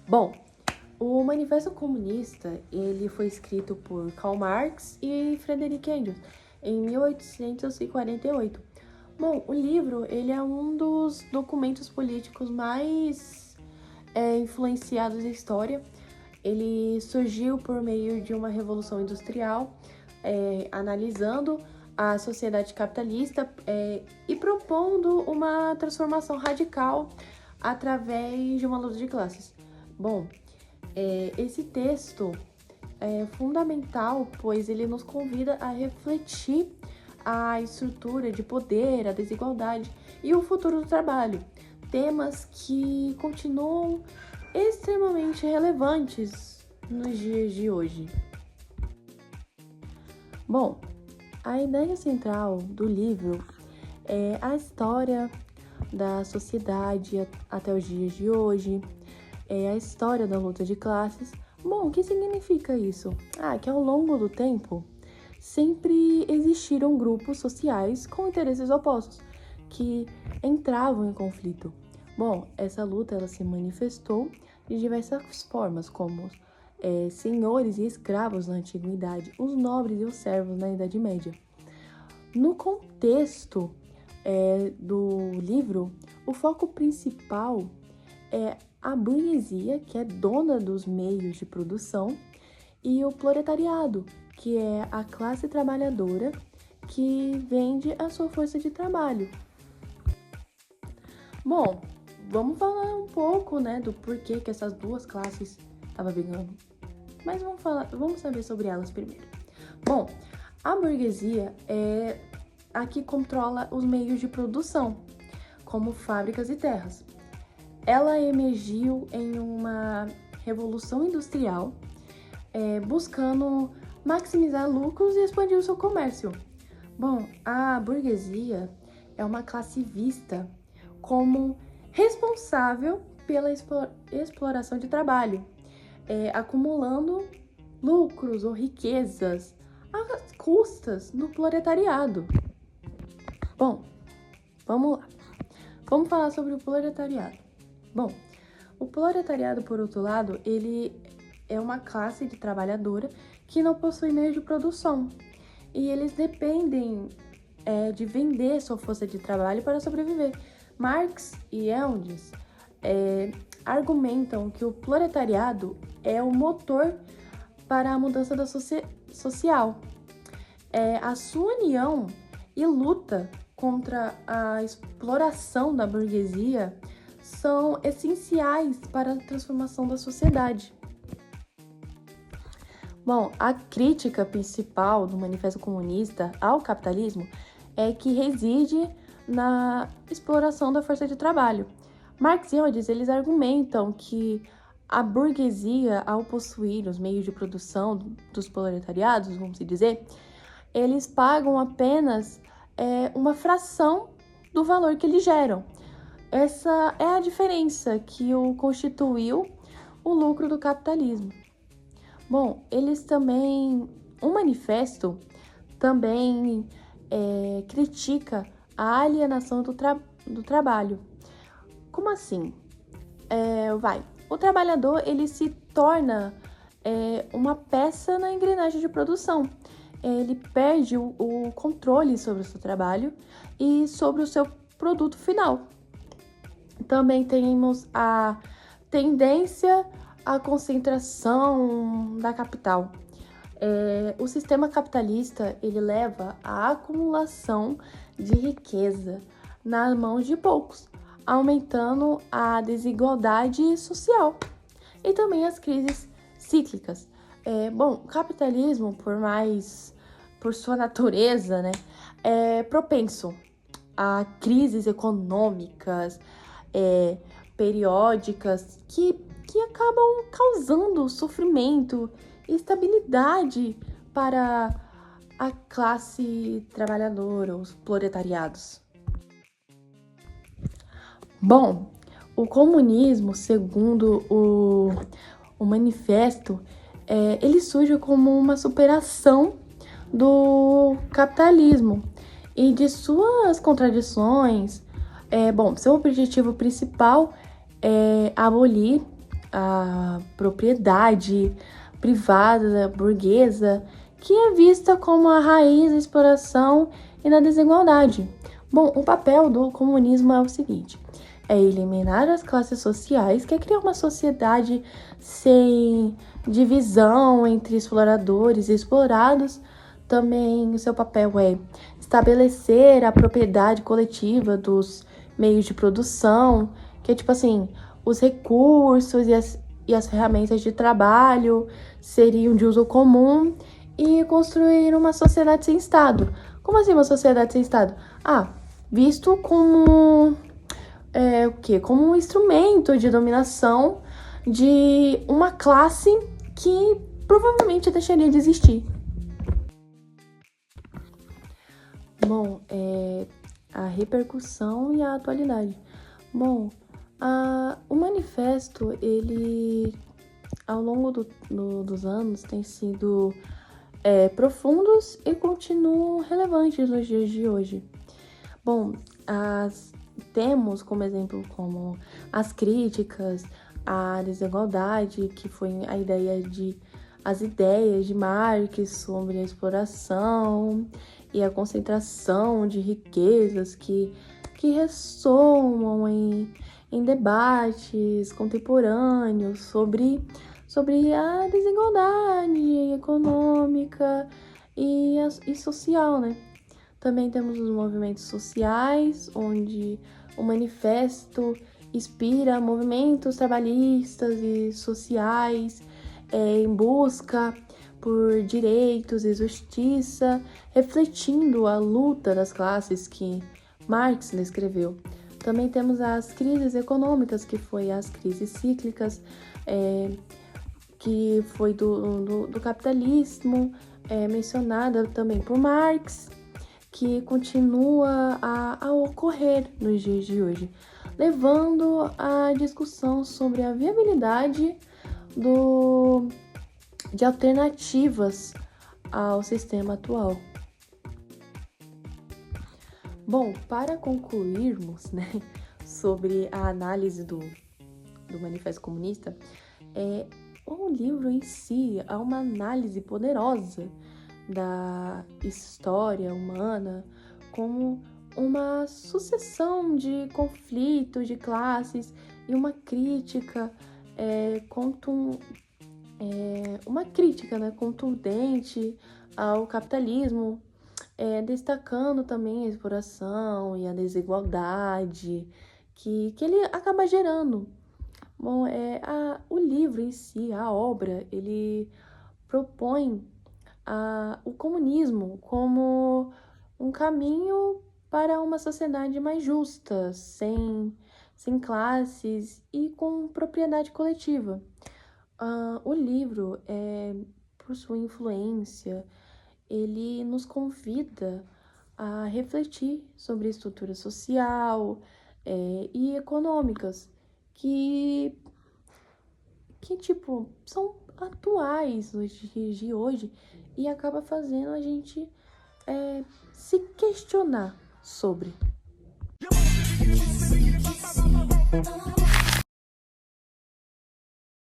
Bom, o Manifesto Comunista, ele foi escrito por Karl Marx e Friedrich Engels em 1848. Bom, o livro, ele é um dos documentos políticos mais influenciados da história. Ele surgiu por meio de uma revolução industrial, analisando a sociedade capitalista e propondo uma transformação radical através de uma luta de classes. Bom, esse texto é fundamental, pois ele nos convida a refletir a estrutura de poder, a desigualdade e o futuro do trabalho, temas que continuam extremamente relevantes nos dias de hoje. Bom, a ideia central do livro é a história da sociedade até os dias de hoje, é a história da luta de classes. Bom, o que significa isso? Que ao longo do tempo, sempre existiram grupos sociais com interesses opostos, que entravam em conflito. Bom, essa luta ela se manifestou de diversas formas, como senhores e escravos na antiguidade, os nobres e os servos na Idade Média. No contexto do livro, o foco principal é a burguesia, que é dona dos meios de produção, e o proletariado, que é a classe trabalhadora que vende a sua força de trabalho. Bom, vamos falar um pouco, do porquê que essas duas classes estavam brigando. Mas vamos saber sobre elas primeiro. Bom, a burguesia é a que controla os meios de produção, como fábricas e terras. Ela emergiu em uma revolução industrial, buscando maximizar lucros e expandir o seu comércio. Bom, a burguesia é uma classe vista como responsável pela exploração de trabalho, acumulando lucros ou riquezas às custas do proletariado. Bom, vamos lá. Vamos falar sobre o proletariado. Bom, o proletariado, por outro lado, ele é uma classe de trabalhadora que não possui meio de produção. E eles dependem de vender sua força de trabalho para sobreviver. Marx e Engels argumentam que o proletariado é o motor para a mudança da social. A sua união e luta contra a exploração da burguesia são essenciais para a transformação da sociedade. Bom, a crítica principal do Manifesto Comunista ao capitalismo é que reside na exploração da força de trabalho. Marx e Engels, eles argumentam que a burguesia, ao possuir os meios de produção dos proletariados, vamos dizer, eles pagam apenas uma fração do valor que eles geram. Essa é a diferença que constituiu o lucro do capitalismo. Bom, o manifesto também critica a alienação do trabalho. Como assim? O trabalhador, ele se torna uma peça na engrenagem de produção. Ele perde o controle sobre o seu trabalho e sobre o seu produto final. Também temos a tendência à concentração da capital. O sistema capitalista, ele leva à acumulação de riqueza nas mãos de poucos, aumentando a desigualdade social e também as crises cíclicas. O capitalismo, por sua natureza, é propenso a crises econômicas periódicas que acabam causando sofrimento e instabilidade para a classe trabalhadora, os proletariados. Bom, o comunismo, segundo o manifesto, ele surge como uma superação do capitalismo e de suas contradições, Bom, seu objetivo principal é abolir a propriedade privada, burguesa, que é vista como a raiz da exploração e da desigualdade. Bom, o papel do comunismo é o seguinte: é eliminar as classes sociais, que é criar uma sociedade sem divisão entre exploradores e explorados. Também o seu papel é estabelecer a propriedade coletiva dos meios de produção, que é tipo assim, os recursos e as ferramentas de trabalho seriam de uso comum, e construir uma sociedade sem Estado. Como assim uma sociedade sem Estado? Visto como o quê? Como um instrumento de dominação de uma classe que provavelmente deixaria de existir. Bom, a repercussão e a atualidade. Bom, o manifesto, ele, ao longo dos anos, tem sido profundos e continuam relevantes nos dias de hoje. Bom, temos como exemplo como as críticas à desigualdade, que foi as ideias de Marx sobre a exploração e a concentração de riquezas que ressoam em debates contemporâneos sobre a desigualdade econômica e social, né? Também temos os movimentos sociais, onde o manifesto inspira movimentos trabalhistas e sociais em busca por direitos e justiça, refletindo a luta das classes que Marx descreveu. Também temos as crises econômicas, que foi as crises cíclicas, que foi do capitalismo, mencionada também por Marx, que continua a ocorrer nos dias de hoje, levando à discussão sobre a viabilidade de alternativas ao sistema atual. Bom, para concluirmos, né, sobre a análise do Manifesto Comunista, o livro em si é uma análise poderosa da história humana como uma sucessão de conflitos de classes e uma crítica contundente ao capitalismo, destacando também a exploração e a desigualdade que ele acaba gerando. Bom, o livro em si, a obra, ele propõe o comunismo como um caminho para uma sociedade mais justa, sem classes e com propriedade coletiva. O livro, por sua influência, ele nos convida a refletir sobre a estrutura social e econômicas que são atuais nos dias de hoje, e acaba fazendo a gente se questionar sobre.